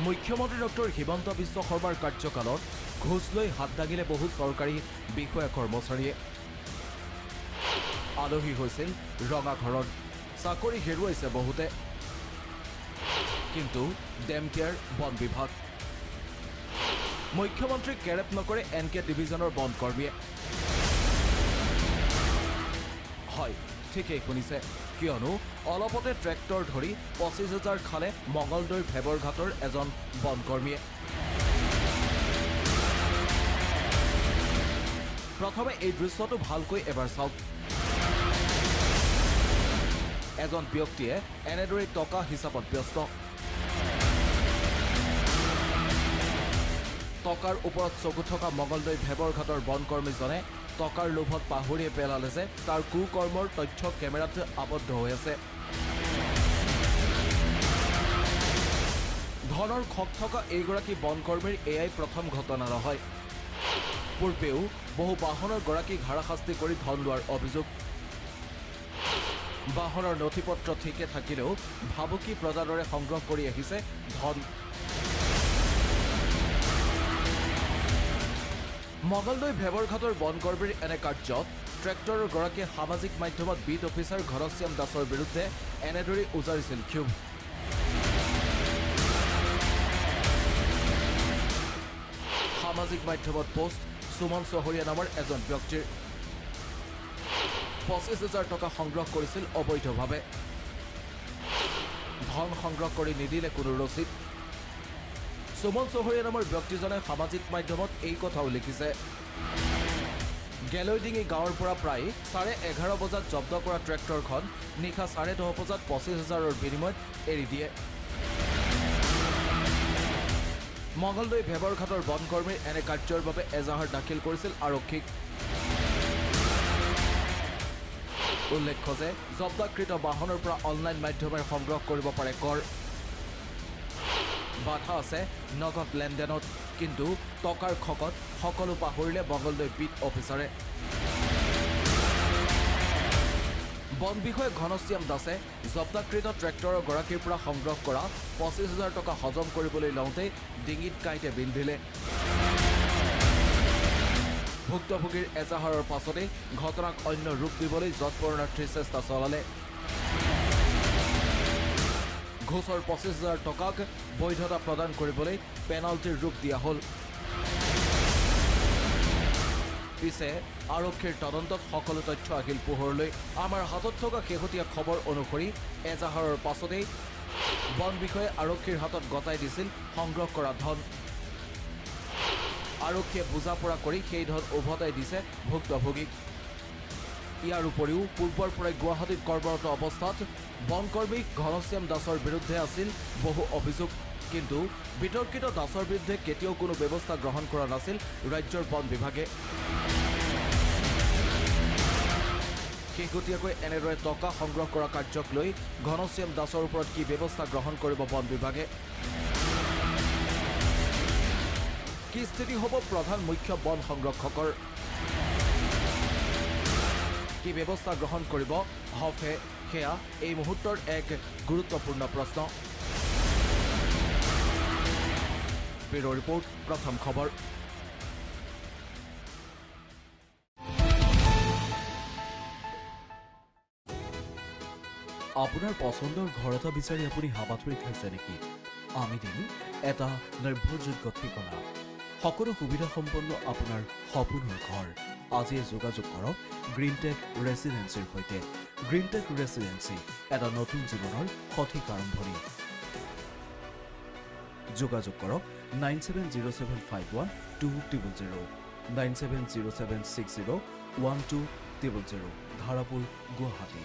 মুখ্যমন্ত্ৰী ডক্টৰ হিমন্ত বিশ্ব শৰ্মাৰ কাৰ্যকালত ঘোষ লৈ হাত দাঙিলে বহু চৰকাৰী বিষয়া কৰ্মচাৰীয়ে। আলহী হৈছিল ৰঙা ঘৰত, চাকৰি হেৰুৱাইছে বহুতে, কিন্তু ডেমকেয়াৰ বন বিভাগ। মুখ্যমন্ত্ৰীক কেৰেপ নকৰে NK ডিভিজনৰ বন কৰ্মীয়ে। হয়, ঠিকেই শুনিছে, কিয়নো অলপতে ট্ৰেক্টৰ ধৰি 25,000 খালে মঙলদৈৰ ভেবৰঘাটৰ এজন বন কৰ্মীয়ে। প্ৰথমে এই দৃশ্যটো ভালকৈ এবাৰ চাওক। এজন ব্যক্তিয়ে এনেদৰে টকা হিচাপত ব্যস্ত। টকাৰ ওপৰত চকু থকা মঙলদৈ ভেবৰঘাটৰ বন কৰ্মীজনে টকাৰ লোভত পাহৰিয়ে পেলালে যে তাৰ কুকৰ্মৰ তথ্য কেমেৰাত আবদ্ধ হৈ আছে। ধনৰ খক থকা এইগৰাকী বন কৰ্মীৰ এয়াই প্ৰথম ঘটনা নহয়। পূৰ্বেও বহু বাহনৰ গৰাকীক হাৰাশাস্তি কৰি ধন লোৱাৰ অভিযোগ। বাহনৰ নথি পত্ৰ ঠিকে থাকিলেও ভাবুকি প্ৰজাদৰে সংগ্ৰহ কৰি আহিছে ধন। মঙলদৈ ভেবৰঘাটৰ বন কৰ্মীৰ এনে কাৰ্যত ট্ৰেক্টৰৰ গৰাকীয়ে সামাজিক মাধ্যমত বিট অফিচাৰ ঘনশ্যাম দাসৰ বিৰুদ্ধে এনেদৰে উজাৰিছিল ক্ষোভ। সামাজিক মাধ্যমত পোষ্ট সুমন চহৰীয়া নামৰ এজন ব্যক্তিৰ। 25,000 টকা সংগ্ৰহ কৰিছিল অবৈধভাৱে। ধন সংগ্ৰহ কৰি নিদিলে কোনো ৰচিদ। সুমন চহৰীয়া নামৰ ব্যক্তিজনে সামাজিক মাধ্যমত এই কথাও লিখিছে। গেলৈডিঙি গাঁৱৰ পৰা প্ৰায় 11:30 বজাত জব্দ কৰা ট্ৰেক্টৰখন নিশা 10:30 বজাত 25,000ৰ বিনিময়ত এৰি দিয়ে। মঙলদৈ ভেবৰঘাটৰ বন কৰ্মীৰ এনে কাৰ্যৰ বাবে এজাহাৰ দাখিল কৰিছিল আৰক্ষীক। উল্লেখ্য যে জব্দকৃত বাহনৰ পৰা অনলাইন মাধ্যমেৰে সংগ্ৰহ কৰিব পাৰে কৰ। বাধা আছে নগদ লেনদেনত, কিন্তু টকাৰ খকত সকলো পাহৰিলে মঙলদৈ বিট অফিচাৰে। বন বিষয়া ঘনশ্যাম দাসে জব্দকৃত ট্ৰেক্টৰৰ গৰাকীৰ পৰা সংগ্ৰহ কৰা 25,000 টকা হজম কৰিবলৈ লওঁতে ডিঙিত কাঁইতে বিন্ধিলে। ভুক্তভোগীৰ এজাহাৰৰ পাছতে ঘটনাক অন্য ৰূপ দিবলৈ যৎপৰোনাৰ্থীৰ চেষ্টা চলালে। ঘোষৰ 25,000 টকাক বৈধতা প্ৰদান কৰিবলৈ পেনাল্টিৰ ৰূপ দিয়া হ'ল। পিছে আৰক্ষীৰ তদন্তত সকলো তথ্য আহিল পোহৰলৈ। আমাৰ হাতত থকা শেহতীয়া খবৰ অনুসৰি এজাহাৰৰ পাছতেই বন বিষয়াই আৰক্ষীৰ হাতত গতাই দিছিল সংগ্ৰহ কৰা ধন। আৰক্ষীয়ে বুজা পৰা কৰি সেই ধন উভতাই দিছে ভুক্তভোগীক। ইয়াৰ উপৰিও পূৰ্বৰ পৰাই গুৱাহাটীত কৰ্মৰত অৱস্থাত বন কৰ্মী ঘনশ্যাম দাসৰ বিৰুদ্ধে আছিল বহু অভিযোগ, কিন্তু বিতৰ্কিত দাসৰ বিৰুদ্ধে কেতিয়াও কোনো ব্যৱস্থা গ্ৰহণ কৰা নাছিল ৰাজ্যৰ বন বিভাগে। শেহতীয়াকৈ এনেদৰে টকা সংগ্ৰহ কৰা কাৰ্যক লৈ ঘনশ্যাম দাসৰ ওপৰত কি ব্যৱস্থা গ্ৰহণ কৰিব বন বিভাগে? কি স্থিতি হ'ব প্ৰধান মুখ্য বন সংৰক্ষকৰ? কি ব্যৱস্থা গ্ৰহণ কৰিব হফে? সেয়া এই মুহূৰ্তৰ এক গুৰুত্বপূৰ্ণ প্ৰশ্ন। ব্যুৰ' ৰিপৰ্ট, প্ৰথম খবৰ। আপোনাৰ পচন্দৰ ঘৰ এটা বিচাৰি আপুনি হাবাথুৰি খাইছে নেকি? আমি দিম এটা নিৰ্ভৰযোগ্য ঠিকনা, সকলো সুবিধা সম্পন্ন আপোনাৰ সপোনৰ ঘৰ। আজিয়ে যোগাযোগ কৰক গ্ৰীণটেক ৰেচিডেন্সিৰ সৈতে। গ্ৰীণটেক ৰেচিডেন্সি, এটা নতুন জীৱনৰ সঠিক আৰম্ভণি। যোগাযোগ কৰক 9707512000, 9707601200, ধাৰাপুৰ, গুৱাহাটী।